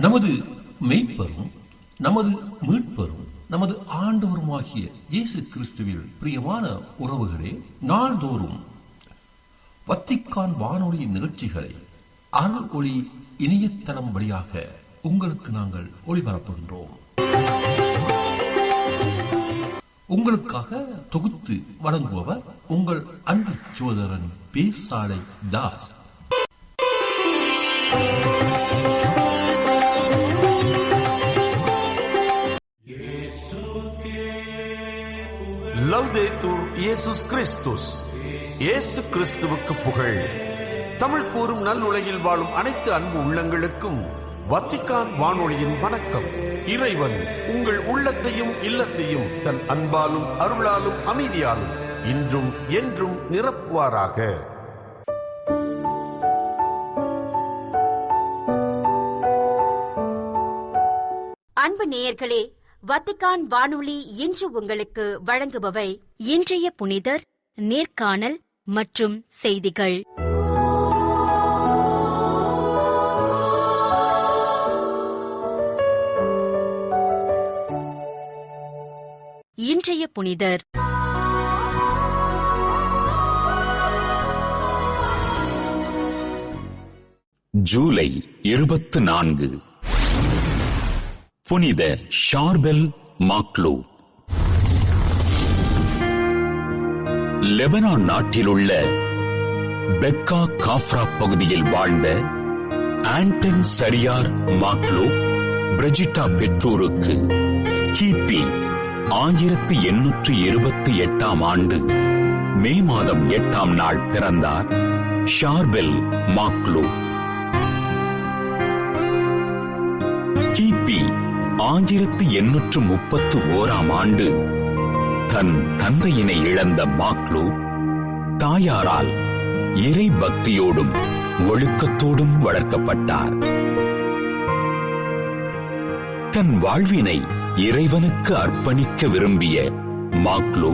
நமது மெய்ப்பரும் நமது மீட்பரும் நமது ஆண்டவருமாகிய இயேசு கிறிஸ்துவில் பிரியமான உறவுகளே, நாள்தோறும் வத்திக்கான் வானொலி நிகழ்ச்சிகளை அருள் ஒளி இணையதளம் வழியாக உங்களுக்கு நாங்கள் ஒளிபரப்புகின்றோம். உங்களுக்காக தொகுத்து வழங்குபவர் உங்கள் அன்பு சோதரன் பேசாலை தாஸ். லவ்தேத்தூர் இயேசுஸ் கிறிஸ்துஸ். இயேசு கிறிஸ்துவுக்கு புகழ். தமிழ் கூறும் நல்லுலகில் வாழும் அனைத்து அன்பு உள்ளங்களுக்கும் வத்திக்கான் வானொலியின் வணக்கம். இறைவன் உங்கள் உள்ளத்தையும் இல்லத்தையும் தன் அன்பாலும் அருளாலும் அமைதியாலும் இன்றும் என்றும் நிரப்புவாராக. அன்பு நேயர்களே, வத்திக்கான் வானொலி இன்று உங்களுக்கு வழங்குபவை இன்றைய புனிதர், நேர்காணல் மற்றும் செய்திகள். இன்றைய புனிதர் ஜூலை 24. புனித ஷார்பெல் மாக்லூ. லெபனான் நாட்டிலுள்ள பெக்கா காஃப்ரா பகுதியில் வாழ்ந்த ஆண்டன் சரியார் மாக்லூ பிரிஜிட்டா பெற்றோருக்கு கிபி 1828 ஆண்டு மே மாதம் 8ஆம் நாள் பிறந்தார் ஷார்பெல் மாக்லூ. கிபி 1831 ஆண்டு தன் தந்தையினை இழந்த மாக்லூ தாயாரால் இறை பக்தியோடும் ஒழுக்கத்தோடும் வளர்க்கப்பட்டார். தன் வாழ்வினை இறைவனுக்கு அர்ப்பணிக்க விரும்பிய மாக்லூ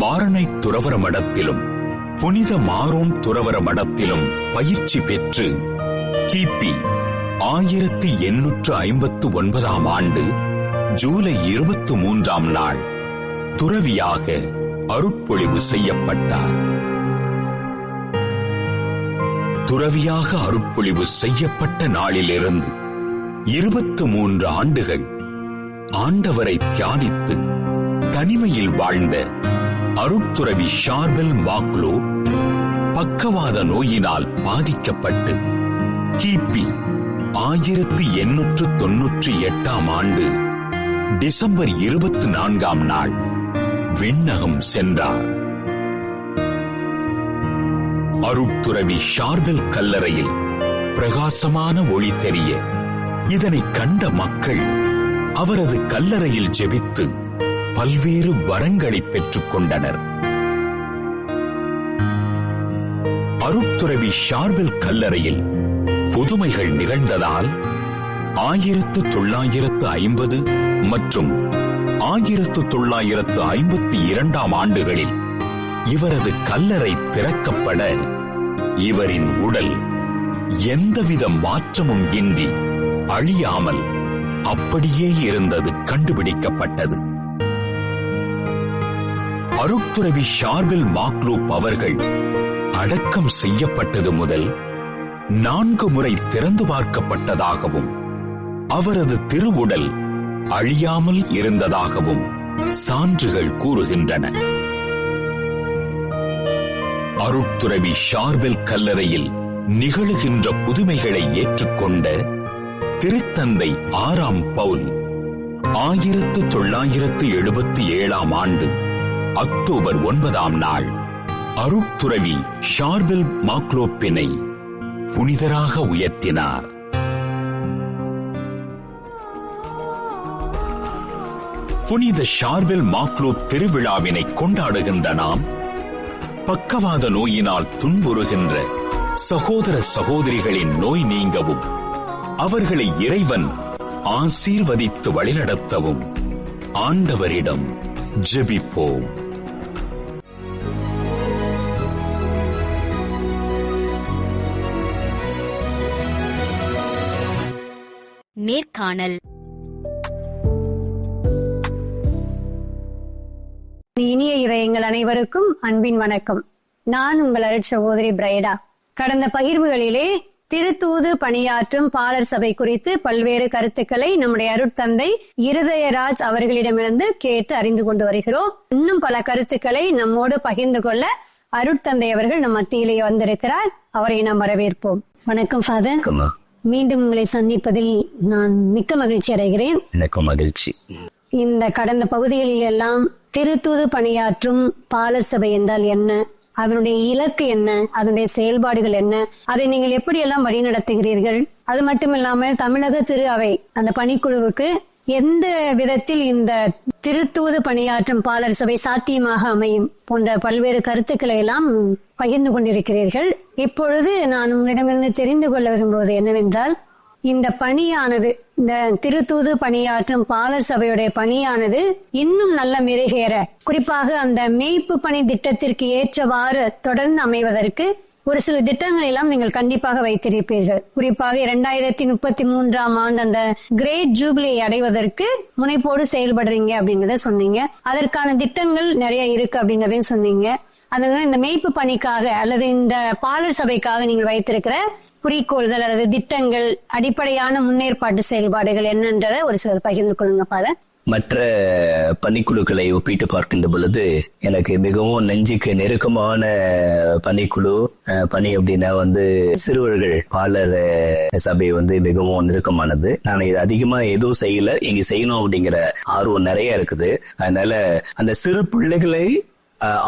மாரனைட் துறவற மடத்திலும் புனித மாரோன் துறவற மடத்திலும் பயிற்சி பெற்று கிபி 1859 ஆண்டு ஜூலை 23ஆம் நாள் துறவியாக அருட்பொழிவு செய்யப்பட்டார். துறவியாக அருட்பொழிவு செய்யப்பட்ட நாளிலிருந்து 23 ஆண்டுகள் ஆண்டவரை தியானித்து தனிமையில் வாழ்ந்த அருட்துறவி ஷார்பெல் மாக்லூ பக்கவாத நோயினால் பாதிக்கப்பட்டு கிபி 1898 ஆண்டு டிசம்பர் 24ஆம் நாள் விண்ணகம் சென்றார். அருட்துறவி ஷார்பெல் கல்லறையில் பிரகாசமான ஒளி தெரிய இதனை கண்ட மக்கள் அவரது கல்லறையில் ஜெபித்து பல்வேறு வரங்களை பெற்றுக் கொண்டனர். அருட்துறவி ஷார்பெல் கல்லறையில் புதுமைகள் நிகழ்ந்ததால் 1950 மற்றும் 1952 ஆண்டுகளில் இவரது கல்லறை திறக்கப்பட இவரின் உடல் எந்தவித மாற்றமும் இன்றி அழியாமல் அப்படியே இருந்தது கண்டுபிடிக்கப்பட்டது. அருட்துறவி ஷார்பெல் மாக்லூ அவர்கள் அடக்கம் செய்யப்பட்டது முதல் 4 முறை திறந்து பார்க்கப்பட்டதாகவும் அவரது திருவுடல் அழியாமல் இருந்ததாகவும் சான்றுகள் கூறுகின்றன. அருட்துறவி ஷார்பெல் கல்லறையில் நிகழுகின்ற புதுமைகளை ஏற்றுக்கொண்ட திருத்தந்தை 6ஆம் பவுல் 1977 ஆண்டு அக்டோபர் 9ஆம் நாள் அருட்துறவி ஷார்பெல் மாக்லூப்பினை புனிதராக உயர்த்தினார். புனித ஷார்பெல் மாக்லூ திருவிழாவினை கொண்டாடுகின்ற நாம் பக்கவாத நோயினால் துன்புறுகின்ற சகோதர சகோதரிகளின் நோய் நீங்கவும் அவர்களை இறைவன் ஆசீர்வதித்து வழிநடத்தவும் ஆண்டவரிடம் ஜெபிப்போம். நேர்காணல். இனிய இதயங்கள் அனைவருக்கும் அன்பின் வணக்கம். நான் உங்கள் அருட்சகோதரி பிரைடா. கடந்த பகிர்வுகளிலே திருத்தூது பணியாற்றும் பாலர் சபை குறித்து பல்வேறு கருத்துக்களை நம்முடைய அருட்தந்தை இருதயராஜ் அவர்களிடமிருந்து கேட்டு அறிந்து கொண்டு வருகிறோம். இன்னும் பல கருத்துக்களை நம்மோடு பகிர்ந்து கொள்ள அருட்தந்தை அவர்கள் நம் மத்தியிலேயே வந்திருக்கிறார். அவரை நாம் வரவேற்போம். வணக்கம் ஃபாதர். மீண்டும் உங்களை சந்திப்பதில் நான் மிக்க மகிழ்ச்சி அடைகிறேன். மகிழ்ச்சி. இந்த கடந்த பகுதிகளில் எல்லாம் திருத்தூது பணியாற்றும் பாலர் சபை என்றால் என்ன, அதனுடைய இலக்கு என்ன, அதனுடைய செயல்பாடுகள் என்ன, அதை நீங்கள் எப்படியெல்லாம் வழிநடத்துகிறீர்கள், அது மட்டுமில்லாமல் தமிழக திரு அவை அந்த பணிக்குழுவுக்கு எந்த விதத்தில் இந்த திருத்தூது பணியாற்றும் பாலர் சபை சாத்தியமாக அமையும் போன்ற பல்வேறு கருத்துக்களை எல்லாம் பகிர்ந்து கொண்டிருக்கிறீர்கள். இப்பொழுது நான் உங்களிடமிருந்து தெரிந்து கொள்ள விரும்புவது என்னவென்றால், இந்த பணியானது, இந்த திருத்தூது பணியாற்றும் பாலர் சபையுடைய பணியானது இன்னும் நல்ல மெருகேற, குறிப்பாக அந்த மேய்ப்பு பணி திட்டத்திற்கு ஏற்றவாறு தொடர்ந்து அமைவதற்கு ஒரு சில திட்டங்கள் எல்லாம் நீங்கள் கண்டிப்பாக வைத்திருப்பீர்கள். குறிப்பாக 2033 ஆண்டு அந்த கிரேட் ஜூபிலி அடைவதற்கு முனைப்போடு செயல்படுறீங்க அப்படிங்கறத சொன்னீங்க. அதற்கான திட்டங்கள் நிறைய இருக்கு அப்படிங்கறதையும் சொன்னீங்க. அதனால இந்த மேய்ப்பு பணிக்காக அல்லது இந்த பாலர் சபைக்காக நீங்கள் வைத்திருக்கிற குறிக்கோள்கள் அல்லது திட்டங்கள், அடிப்படையான முன்னேற்பாட்டு செயல்பாடுகள் என்னன்றதை ஒரு சிலர் பகிர்ந்து கொள்ளுங்க ஃபாதர். மற்ற பணிக்குழுக்களை ஒப்பிட்டு பார்க்கின்ற பொழுது எனக்கு மிகவும் நெஞ்சுக்கு நெருக்கமான பணிக்குழு பணி அப்படின்னா சிறுவர்கள் பாலர் சபை மிகவும் நெருக்கமானது. நான் இது அதிகமா எதுவும் செய்யல, இங்க செய்யணும் அப்படிங்கிற ஆர்வம் நிறைய இருக்குது. அதனால அந்த சிறு பிள்ளைகளை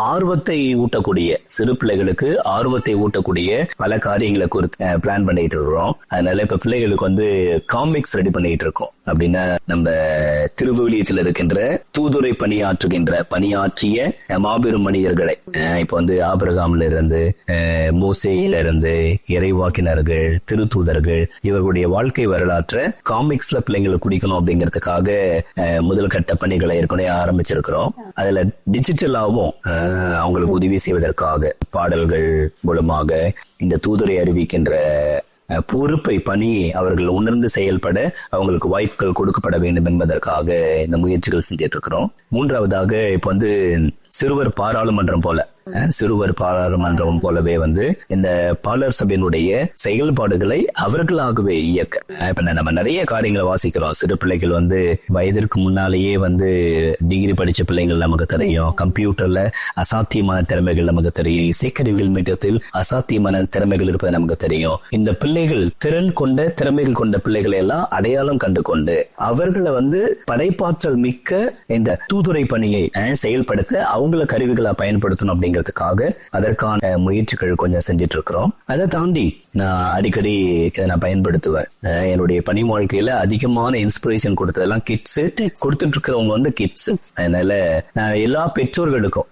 ஆர்வத்தை ஊட்டக்கூடிய, சிறு பிள்ளைகளுக்கு ஆர்வத்தை ஊட்டக்கூடிய பல காரியங்களை குறித்து பிளான் பண்ணிட்டு இருக்கிறோம். அதனால இப்ப பிள்ளைகளுக்கு காமிக்ஸ் ரெடி பண்ணிட்டு இருக்கோம். அப்படின்னா நம்ம திருவிழியத்தில் இருக்கின்ற தூதுரை பணியாற்றிய மாபெரும் மனிதர்களை, இப்ப ஆபிரகாம்ல இருந்து மோசேயில இருந்து இறைவாக்கினர்கள், திருத்தூதர்கள், இவர்களுடைய வாழ்க்கை வரலாற்றை காமிக்ஸ்ல பிள்ளைங்களுக்கு குடிக்கணும் அப்படிங்கிறதுக்காக முதல் கட்ட பணிகளை ஏற்கனவே ஆரம்பிச்சிருக்கிறோம். அதுல டிஜிட்டலாவும் அவங்களுக்கு உதவி செய்வதற்காக பாடல்கள் மூலமாக இந்த தூதுரை அறிவிக்கின்ற பொறுப்பை, பணியை அவர்கள் உணர்ந்து செயல்பட அவங்களுக்கு வாய்ப்புகள் கொடுக்கப்பட வேண்டும் என்பதற்காக இந்த முயற்சிகள் செஞ்சிட்டு இருக்கிறோம். மூன்றாவதாக இப்ப சிறுவர் பாராளுமன்றம் போலவே இந்த பாலர் சபையினுடைய செயல்பாடுகளை அவர்களாகவே இயக்க, இப்ப நம்ம நிறைய காரியங்களை வாசிக்கிறோம். சிறு பிள்ளைகள் வயதிற்கு முன்னாலேயே டிகிரி படிச்ச பிள்ளைகள் நமக்கு தெரியும். கம்ப்யூட்டர்ல அசாத்தியமான திறமைகள் நமக்கு தெரியும். இசைக்கருவிகள் மீட்டத்தில் அசாத்தியமான திறமைகள் இருப்பது நமக்கு தெரியும். இந்த பிள்ளைகள் திறமைகள் கொண்ட பிள்ளைகளை எல்லாம் அடையாளம் கண்டு கொண்டு அவர்களை படைப்பாற்றல் மிக்க இந்த தூதுரை பணியை செயல்படுத்த அவங்கள கருவிகளை பயன்படுத்தணும் அப்படிங்கிறதுக்காக அதற்கான முயற்சிகள் கொஞ்சம் செஞ்சிட்டு இருக்கிறோம். அதை தாண்டி நான் அடிக்கடி இதை நான் பயன்படுத்துவேன். என்னுடைய பணி வாழ்க்கையில அதிகமான இன்ஸ்பிரேஷன் கொடுத்ததெல்லாம் கிட்ஸ், கொடுத்துட்டு இருக்கிறவங்க கிட்ஸ். அதனால நான் எல்லா பெற்றோர்களுக்கும்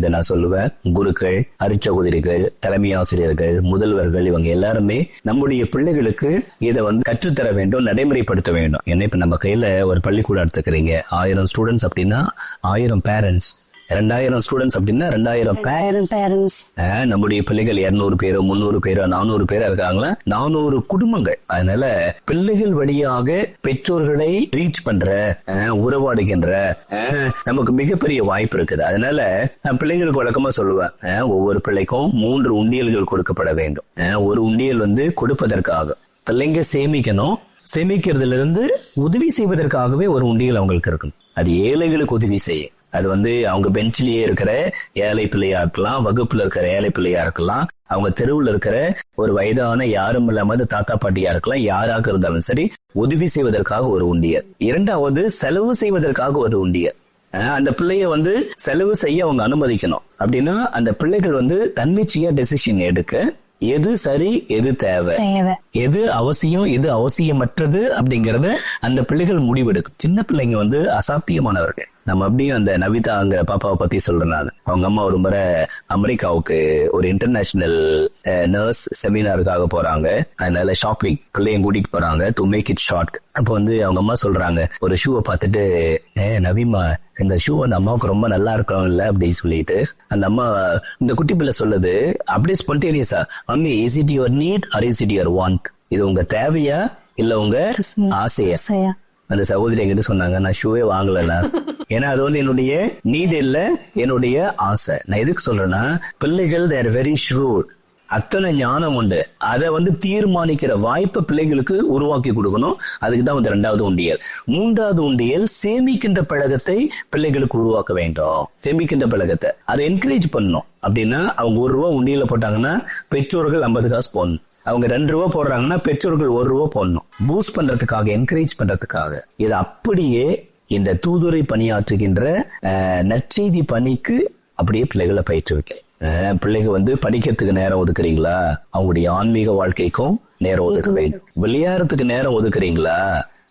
இதை நான் சொல்லுவேன். குருக்கள், அருட்சகோதரிகள், தலைமை ஆசிரியர்கள், முதல்வர்கள், இவங்க எல்லாருமே நம்முடைய பிள்ளைகளுக்கு இதை கற்றுத்தர வேண்டும், நடைமுறைப்படுத்த வேண்டும். ஏன்னா இப்ப நம்ம கையில ஒரு பள்ளிக்கூடம் எடுத்துக்கிறீங்க, 1000 ஸ்டூடெண்ட்ஸ் அப்படின்னா 1000 பேரண்ட்ஸ், 2000 ஸ்டூடெண்ட்ஸ் அப்படின்னா 2000 பேரண்ட்ஸ். நம்முடைய பிள்ளைகள் 200 பேரோ 300 பேரோ 400 பேரோ இருக்காங்களா, 400 குடும்பங்கள். அதனால பிள்ளைகள் வழியாக பெற்றோர்களை ரீச் பண்ற, உறவாடுகின்ற நமக்கு மிகப்பெரிய வாய்ப்பு இருக்குது. அதனால நான் பிள்ளைகளுக்கு வழக்கமா சொல்லுவேன், ஒவ்வொரு பிள்ளைக்கும் 3 உண்டியல்கள் கொடுக்கப்பட வேண்டும். ஒரு உண்டியல் கொடுப்பதற்காக பிள்ளைங்க சேமிக்கணும், சேமிக்கிறதுல இருந்து உதவி செய்வதற்காகவே ஒரு உண்டியல் அவங்களுக்கு இருக்கணும். அது ஏழைகளுக்கு உதவி செய்ய, அது அவங்க பெஞ்சிலேயே இருக்கிற ஏழை பிள்ளையா இருக்கலாம், வகுப்புல இருக்கிற ஏழை பிள்ளையா இருக்கலாம், அவங்க தெருவுல இருக்கிற ஒரு வயதான யாரும் இல்லாம தாத்தா பாட்டியா இருக்கலாம், யாராக இருந்தாலும் சரி, உதவி செய்வதற்காக ஒரு உண்டியல். இரண்டாவது செலவு செய்வதற்காக ஒரு உண்டியல். அந்த பிள்ளைய செலவு செய்ய அவங்க அனுமதிக்கணும். அப்படின்னா அந்த பிள்ளைகள் தன்னிச்சையா டெசிஷன் எடுக்க, எது சரி எது தேவை, எது அவசியம் எது அவசியமற்றது அப்படிங்கறத அந்த பிள்ளைகள் முடிவெடுக்கும். சின்ன பிள்ளைங்க அசாத்தியமானவர்கள். நம்ம அப்படியும் அந்த நவிதாங்கிற பாப்பாவை பத்தி சொல்றேன். அவங்க அம்மா ஒரு முறை அமெரிக்காவுக்கு ஒரு இன்டர்நேஷனல் நர்ஸ் செமினாருக்காக போறாங்க. அதனால ஷாப்பிங் பிள்ளையும் கூட்டிட்டு போறாங்க, டு மேக் இட் ஷார்ட். அப்போ அவங்க அம்மா சொல்றாங்க, ஒரு ஷூவை பார்த்துட்டு, நவிமா இந்த ஷூ அந்த அம்மாவுக்கு ரொம்ப நல்லா இருக்கும் இல்ல அப்படின்னு சொல்லிட்டு, அந்த அம்மா இந்த குட்டி பிள்ளை சொல்லுது அப்படியே ஸ்பான்டேனியஸா, mummy is it your need or is it your want? இது உங்க தேவையா இல்ல உங்க ஆசையா? அந்த சகோதரி என்கிட்ட சொன்னாங்க, நான் ஷூவே வாங்கல. ஏன்னா அது வந்து என்னுடைய நீட் இல்ல, என்னுடைய ஆசை. நான் எதுக்கு சொல்றேன்னா, பிள்ளைகள் they are very shrewd. அத்தனை ஞானம் உண்டு. அதை வந்து தீர்மானிக்கிற வாய்ப்பை பிள்ளைகளுக்கு உருவாக்கி கொடுக்கணும். அதுக்குதான் வந்து 2வது உண்டியல். 3வது உண்டியல் சேமிக்கின்ற பழக்கத்தை பிள்ளைகளுக்கு உருவாக்க வேண்டும். சேமிக்கின்ற பழக்கத்தை அதை என்கரேஜ் பண்ணணும். அப்படின்னா அவங்க ₹1 உண்டியல போட்டாங்கன்னா பெற்றோர்கள் 50 காசு போடணும். அவங்க ₹2 போடுறாங்கன்னா பெற்றோர்கள் ₹1 போடணும். பூஸ்ட் பண்றதுக்காக, என்கரேஜ் பண்றதுக்காக. இது அப்படியே இந்த தூதுரை பணியாற்றுகின்ற நற்செய்தி பணிக்கு அப்படியே பிள்ளைகளை பயிற்றுவிக்க. பிள்ளைங்க வந்து படிக்கிறதுக்கு நேரம் ஒதுக்குறீங்களா? அவங்களுடைய ஆன்மீக வாழ்க்கைக்கும் நேரம் ஒதுக்க வேண்டும். விளையாடுறதுக்கு நேரம் ஒதுக்குறீங்களா?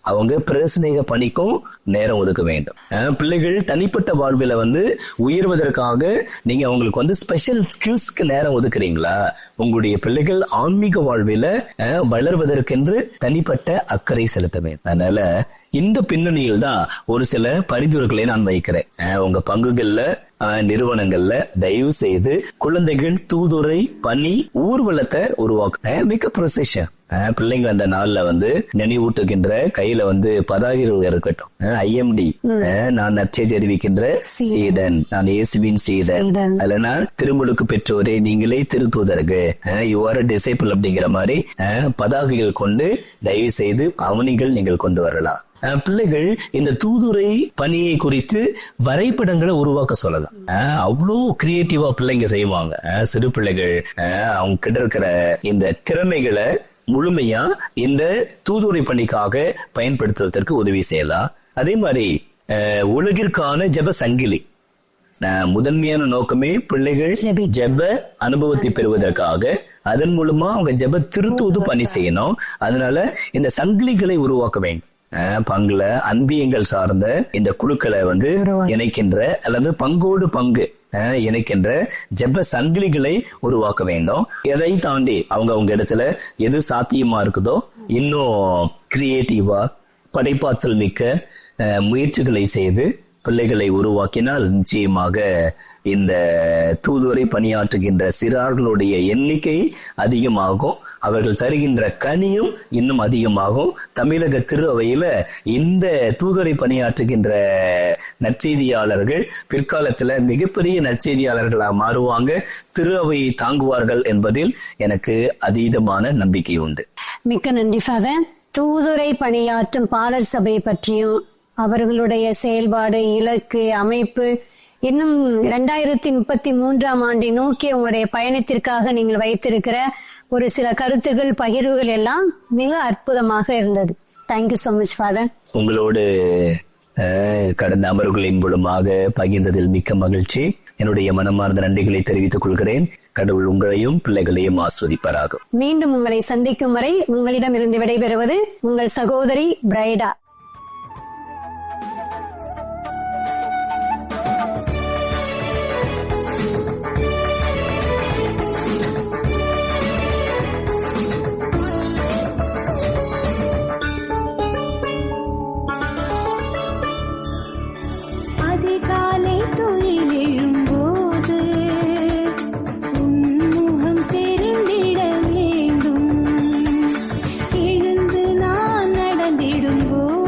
அவங்க பிரசனேக பணிக்கும் நேரம் ஒதுக்க வேண்டும். பிள்ளைகள் தனிப்பட்ட வாழ்வில வந்து உயர்வதற்காக நீங்க அவங்களுக்கு வந்து ஸ்பெஷல் ஸ்கில்ஸ்க்கு நேரம் ஒதுக்குறீங்களா? உங்களுடைய பிள்ளைகள் ஆன்மீக வாழ்வில வளர்வதற்கென்று தனிப்பட்ட அக்கறை செலுத்த வேண்டும். அதனால இந்த பின்னணியில் தான் ஒரு சில பரிந்துரைகளை நான் வைக்கிறேன். உங்க பங்குகள்ல, நிறுவனங்கள்ல தயவு செய்து குழந்தைகள் தூதுரை பணி ஊர்வலத்தை உருவாக்க. மிக ப்ரொசெஷன் பிள்ளைங்க அந்த நாள்ல வந்து நினைவூட்டுகின்ற கையில வந்து பதாகைகள் இருக்கட்டும். IMD, நான் நற்செய்தி அறிவிக்கின்ற சீடன், நான் இயேசுவின் சீடன். அல்லனா திருமுழுக்கு பெற்றோரே நீங்களே திருத்தூதர்கள், யூ ஆர் a disciple அப்படிங்கிற மாதிரி பதாகைகள் கொண்டு தயவு செய்து அவனிகள் நீங்கள் கொண்டு வரலாம். பிள்ளைகள் இந்த தூதுரை பணியை குறித்து வரைபடங்களை உருவாக்க சொல்லலாம். அவ்வளோ கிரியேட்டிவா பிள்ளைங்க செய்வாங்க. சிறு பிள்ளைகள் அவங்க கிட்ட இருக்கிற இந்த திறமைகளை முழுமையா இந்த தூதுரை பணிக்காக பயன்படுத்துவதற்கு உதவி செய்யலாம். அதே மாதிரி உலகிற்கான ஜெப சங்கிலி, முதன்மையான நோக்கமே பிள்ளைகள் ஜெப அனுபவத்தை பெறுவதற்காக. அதன் மூலமா அவங்க ஜெப திருத்தூது பணி செய்யணும். அதனால இந்த சங்கிலிகளை உருவாக்க வேண்டும். பங்குல அன்பியங்கள் சார்ந்த இந்த குழுக்களை வந்து இணைக்கின்ற அல்லது பங்கோடு பங்கு இணைக்கின்ற ஜெப சங்கிலிகளை உருவாக்க வேண்டும். எதை தாண்டி அவங்க இடத்துல எது சாத்தியமா இருக்குதோ இன்னும் கிரியேட்டிவா படைப்பாற்றல் மிக்க முயற்சிகளை செய்து பிள்ளைகளை உருவாக்கினால் நிச்சயமாக இந்த தூதுவரை பணியாற்றுகின்ற சிறார்களுடைய எண்ணிக்கை அதிகமாகும். அவர்கள் தருகின்ற கனியும் இன்னும் அதிகமாகும். தமிழக திரு அவையில இந்த தூதுவரை பணியாற்றுகின்ற நற்செய்தியாளர்கள் பிற்காலத்துல மிகப்பெரிய நற்செய்தியாளர்களாக மாறுவாங்க. திரு அவையை தாங்குவார்கள் என்பதில் எனக்கு அதீதமான நம்பிக்கை உண்டு. மிக்க நன்றி ஃபாதர். தூதுரை பணியாற்றும் பாலர் சபை பற்றியும் அவர்களுடைய செயல்பாடு, இலக்கு, அமைப்பு, இன்னும் 2033 ஆண்டை நோக்கி உங்களுடைய பயணத்திற்காக நீங்கள் வைத்திருக்கிற ஒரு சில கருத்துகள், பகிர்வுகள் எல்லாம் மிக அற்புதமாக இருந்தது. Thank you so much father. உங்களோடு கடந்த அமர்வுகளின் மூலமாக பகிர்ந்ததில் மிக்க மகிழ்ச்சி. என்னுடைய மனமார்ந்த நன்றிகளை தெரிவித்துக் கொள்கிறேன். கடவுள் உங்களையும் பிள்ளைகளையும் ஆஸ்வதிப்பாராக. மீண்டும் உங்களை சந்திக்கும் வரை உங்களிடமிருந்து விடைபெறுவது உங்கள் சகோதரி பிரைடா. அதிகாலை துயில் எழும்போது உன்முகம் தெரிந்திட வேண்டும். எழுந்து நான் நடந்திடும்போது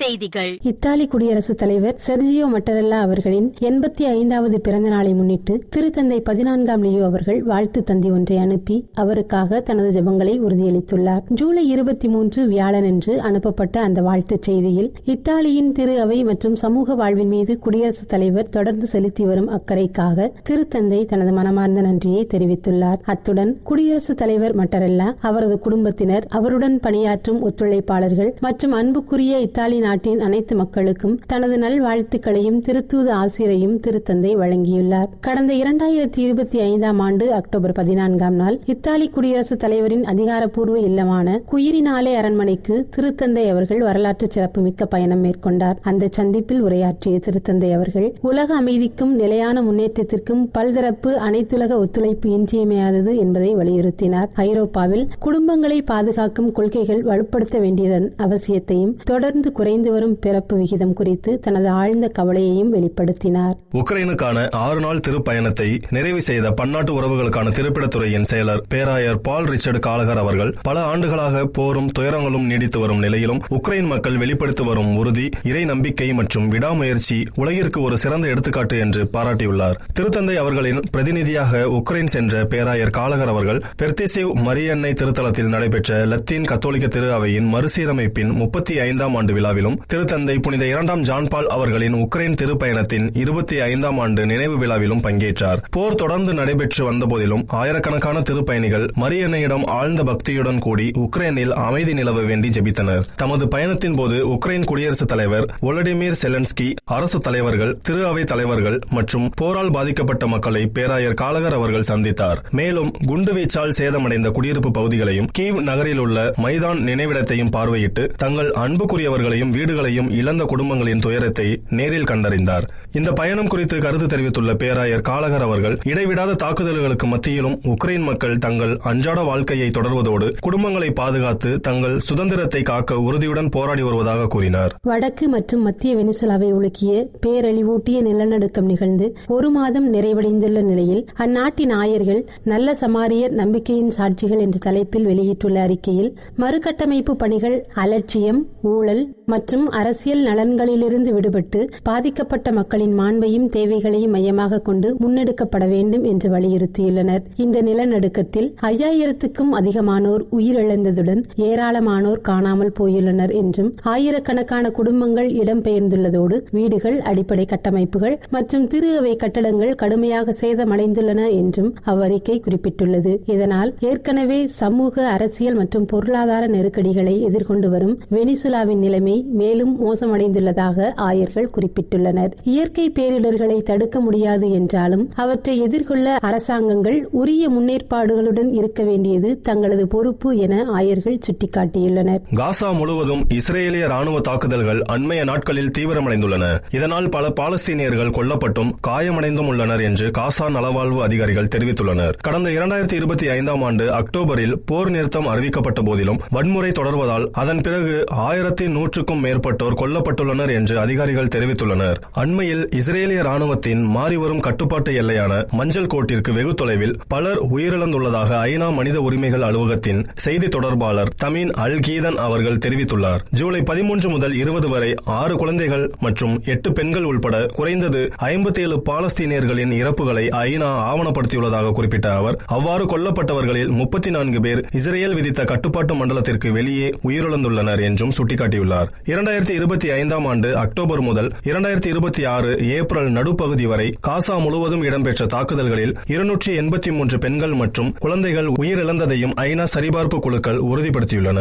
செய்திகள். இத்தாலி குடியரசுத் தலைவர் செர்ஜியோ மட்டரெல்லா அவர்களின் 85வது பிறந்த நாளை முன்னிட்டு திருத்தந்தை 14ஆம் லியோ அவர்கள் வாழ்த்து தந்தி ஒன்றை அனுப்பி அவருக்காக தனது ஜெபங்களை உறுதியளித்துள்ளார். ஜூலை 23 வியாழனன்று அனுப்பப்பட்ட அந்த வாழ்த்துச் செய்தியில் இத்தாலியின் திரு அவை மற்றும் சமூக வாழ்வின் மீது குடியரசுத் தலைவர் தொடர்ந்து செலுத்தி வரும் அக்கறைக்காக திருத்தந்தை தனது மனமார்ந்த நன்றியை தெரிவித்துள்ளார். அத்துடன் குடியரசுத் தலைவர் மட்டரெல்லா, அவரது குடும்பத்தினர், அவருடன் பணியாற்றும் ஒத்துழைப்பாளர்கள் மற்றும் அன்புக்குரிய இத்தாலி நாட்டின் அனைத்து மக்களுக்கும் தனது நல்வாழ்த்துக்களையும் திருத்தூது ஆசிரியையும் திருத்தந்தை வழங்கியுள்ளார். கடந்த 2025ஆம் ஆண்டு அக்டோபர் 14ஆம் நாள் இத்தாலி குடியரசுத் தலைவரின் அதிகாரப்பூர்வ இல்லமான குயிரினாலே அரண்மனைக்கு திருத்தந்தை அவர்கள் வரலாற்று சிறப்புமிக்க பயணம் மேற்கொண்டார். அந்த சந்திப்பில் உரையாற்றிய திருத்தந்தை அவர்கள் உலக அமைதிக்கும் நிலையான முன்னேற்றத்திற்கும் பல்தரப்பு அனைத்துலக ஒத்துழைப்பு இன்றியமையாதது என்பதை வலியுறுத்தினார். ஐரோப்பாவில் குடும்பங்களை பாதுகாக்கும் கொள்கைகள் வலுப்படுத்த வேண்டியதன் அவசியத்தையும் தொடர்ந்து குறைந்து வரும் பிறப்பு விகிதம் குறித்து தனது ஆழ்ந்த கவலையையும் வெளிப்படுத்தினார். உக்ரைனுக்கான 6 நாள் திருப்பயணத்தை நிறைவு செய்த பன்னாட்டு உறவுகளுக்கான திருப்பிடத்துறையின் செயலர் பேராயர் பால் ரிச்சர்ட் காலகர் அவர்கள் பல ஆண்டுகளாக போரும் துயரங்களும் நீடித்து வரும் நிலையிலும் உக்ரைன் மக்கள் வெளிப்படுத்தி வரும் உறுதி, இறை நம்பிக்கை மற்றும் விடாமுயற்சி உலகிற்கு ஒரு சிறந்த எடுத்துக்காட்டு என்று பாராட்டியுள்ளார். திருத்தந்தை அவர்களின் பிரதிநிதியாக உக்ரைன் சென்ற பேராயர் காலகர் அவர்கள் பெர்தேசிவ் மரியன்னை திருத்தலத்தில் நடைபெற்ற லத்தீன் கத்தோலிக்க திரு அவையின் மறுசீரமைப்பின் 35ஆம் ஆண்டு விழாவிலும் திருத்தந்தை புனித 2ஆம் ஜான் பால் அவர்களின் உக்ரைன் திருப்பயணத்தின் 25ஆம் ஆண்டு நினைவு விழாவிலும் பங்கேற்றார். போர் தொடர்ந்து நடைபெற்று வந்தபோதிலும் ஆயிரக்கணக்கான திருப்பயணிகள் மரியன்னையிடம் ஆழ்ந்த பக்தியுடன் கூடி உக்ரைனில் அமைதி நிலவ வேண்டி ஜெபித்தனர். தமது பயணத்தின் போது உக்ரைன் குடியரசுத் தலைவர் வோலடிமிர் செலன்ஸ்கி, அரசு தலைவர்கள், திரு அவை தலைவர்கள் மற்றும் போரால் பாதிக்கப்பட்ட மக்களை பேராயர் காலகர் அவர்கள் சந்தித்தார். மேலும் குண்டுவீச்சால் சேதமடைந்த குடியிருப்பு பகுதிகளையும் கீவ் நகரில் உள்ள மைதான் நினைவிடத்தையும் பார்வையிட்டு தங்கள் அன்புக்குரியவர்களையும் வீடுகளையும் இழந்த குடும்பங்களின் துயரத்தை நேரில் கண்டறிந்தார். இந்த பயணம் குறித்து கருத்து தெரிவித்துள்ள பேராயர் காலகர் அவர்கள் இடைவிடாத தாக்குதல்களுக்கு மத்தியிலும் உக்ரைன் மக்கள் தங்கள் அன்றாட வாழ்க்கையை தொடர்வதோடு குடும்பங்களை பாதுகாத்து தங்கள் சுதந்திரத்தை காக்க உறுதியுடன் போராடி வருவதாக கூறினார். வடக்கு மற்றும் மத்திய வெனிசுலாவை உலுக்கிய பேரழிவூட்டிய நிலநடுக்கம் நிகழ்ந்து 1 மாதம் நிறைவடைந்துள்ள நிலையில் அந்நாட்டின் ஆயர்கள் நல்ல சமாரியர் நம்பிக்கையின் சாட்சிகள் என்ற தலைப்பில் வெளியிட்டுள்ள அறிக்கையில் மறுகட்டமைப்பு பணிகள் அலட்சியம், ஊழல் மற்றும் அரசியல் நலன்களிலிருந்து விடுபட்டு பாதிக்கப்பட்ட மக்களின் மாண்பையும் தேவைகளையும் மையமாக கொண்டு முன்னெடுக்கப்பட வேண்டும் என்று வலியுறுத்தியுள்ளனர். இந்த நிலநடுக்கத்தில் 5000க்கும் அதிகமானோர் உயிரிழந்ததுடன் ஏராளமானோர் காணாமல் போயுள்ளனர் என்றும் ஆயிரக்கணக்கான குடும்பங்கள் இடம்பெயர்ந்துள்ளதோடு வீடுகள், அடிப்படை கட்டமைப்புகள் மற்றும் திரு அவை கட்டடங்கள் கடுமையாக சேதமடைந்துள்ளன என்றும் அவ்வறிக்கை குறிப்பிட்டுள்ளது. இதனால் ஏற்கனவே சமூக, அரசியல் மற்றும் பொருளாதார நெருக்கடிகளை எதிர்கொண்டு வரும் வெனிசுலாவின் நிலைமை மேலும் மோசமடைந்துள்ளதாக ஆயர்கள் குறிப்பிட்டுள்ளனர். இயற்கை பேரிடர்களை தடுக்க முடியாது என்றாலும் அவற்றை எதிர்கொள்ள அரசாங்கங்கள் உரிய முன்னேற்பாடுகளுடன் இருக்க வேண்டியது தங்களது பொறுப்பு என ஆயர்கள் சுட்டிக்காட்டியுள்ளனர். காசா முழுவதும் இஸ்ரேலிய ராணுவ தாக்குதல்கள் அண்மைய நாட்களில் தீவிரமடைந்துள்ளன. இதனால் பல பாலஸ்தீனியர்கள் கொல்லப்பட்டும் காயமடைந்தும் உள்ளனர் என்று காசா நலவாழ்வு அதிகாரிகள் தெரிவித்துள்ளனர். கடந்த 2025ஆம் ஆண்டு அக்டோபரில் போர் நிறுத்தம் அறிவிக்கப்பட்ட போதிலும் வன்முறை தொடர்வதால் அதன் பிறகு 1100க்கும் மேற்பட்டோர் கொல்லப்பட்டுள்ளனர் என்று அதிகாரிகள் தெரிவித்துள்ளனர். அண்மையில் இஸ்ரேலிய ராணுவத்தின் மாறிவரும் கட்டுப்பாட்டு எல்லையான மஞ்சள் கோட்டிற்கு வெகு தொலைவில் பலர் உயிரிழந்துள்ளதாக ஐநா மனித உரிமைகள் அலுவலகத்தின் செய்தி தொடர்பாளர் தமீன் அல் கீதன் அவர்கள் தெரிவித்துள்ளார். ஜூலை 13 முதல் 20 வரை 6 குழந்தைகள் மற்றும் 8 பெண்கள் உள்பட குறைந்தது 57 பாலஸ்தீனியர்களின் இறப்புகளை ஐநா ஆவணப்படுத்தியுள்ளதாக குறிப்பிட்ட அவர், அவ்வாறு கொல்லப்பட்டவர்களில் 34 பேர் இஸ்ரேல் விதித்த கட்டுப்பாட்டு மண்டலத்திற்கு வெளியே உயிரிழந்துள்ளனர் என்றும் சுட்டிக்காட்டியுள்ளார். 2025ஆம் ஆண்டு அக்டோபர் முதல் 2026 ஏப்ரல் நடுப்பகுதி வரை காசா முழுவதும் இடம்பெற்ற தாக்குதல்களில் 283 பெண்கள் மற்றும் குழந்தைகள் உயிரிழந்ததையும் ஐநா சரிபார்ப்பு குழுக்கள் உறுதிப்படுத்தியுள்ளன.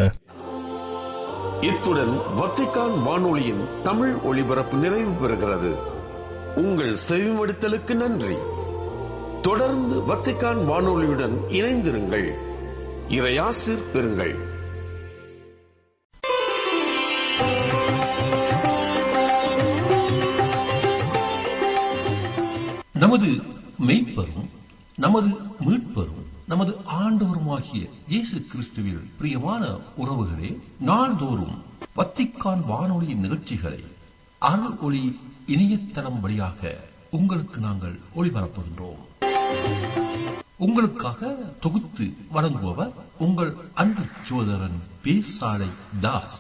இத்துடன் வத்திக்கான் வானொலியின் தமிழ் ஒளிபரப்பு நிறைவு பெறுகிறது. உங்கள் செவிமடுத்தலுக்கு நன்றி. தொடர்ந்து வத்திக்கான் வானொலியுடன் இணைந்திருங்கள். இறையாசிர் பெறுங்கள். நமது மெய்ப்பரும் நமது மீட்பரும் நமது ஆண்டவருமாகிய இயேசு கிறிஸ்துவில் பிரியமான உறவுகளே, நாள்தோறும் வத்திக்கான் வானொலியின் நிகழ்ச்சிகளை அருள் ஒளி இணையதளம் வழியாக உங்களுக்கு நாங்கள் ஒளிபரப்புகின்றோம். உங்களுக்காக தொகுத்து வழங்குபவர் உங்கள் அன்பு சகோதரன் பேசாலை தாஸ்.